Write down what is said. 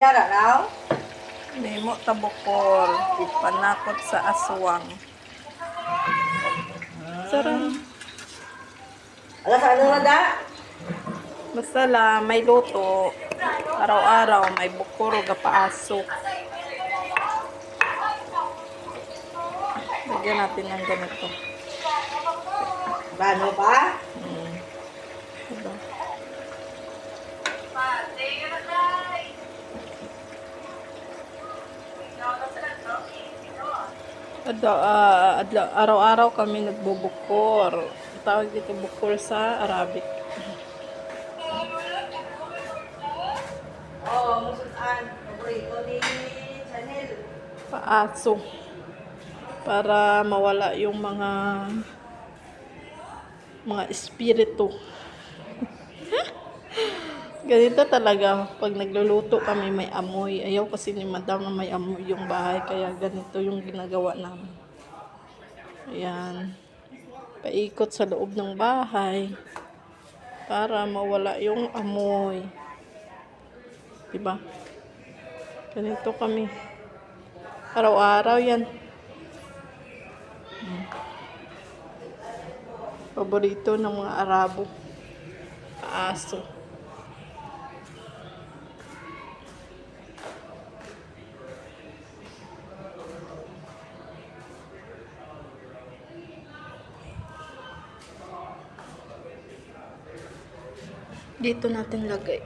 Yara raw? Nemo tabukor, panakot sa aswang. Sarang. Alas ano na da? Basta lang, may luto. Araw-araw, may bukor o gapaasok. Lagyan natin ng ganito. Bano pa? Diba? Araw-araw kami nagbubukor. Tawag dito bukor sa Arabic. Oo, musutan. Paborito ni Chanel. Paaso. Para mawala yung mga espiritu. Ganito talaga. Pag nagluluto kami may amoy. Ayaw kasi ni madam na may amoy yung bahay. Kaya ganito yung ginagawa namin. Ayan. Paikot sa loob ng bahay. Para mawala yung amoy. Diba? Ganito kami. Araw-araw yan. Paborito ng mga Arabo. Aso. Dito natin lagay.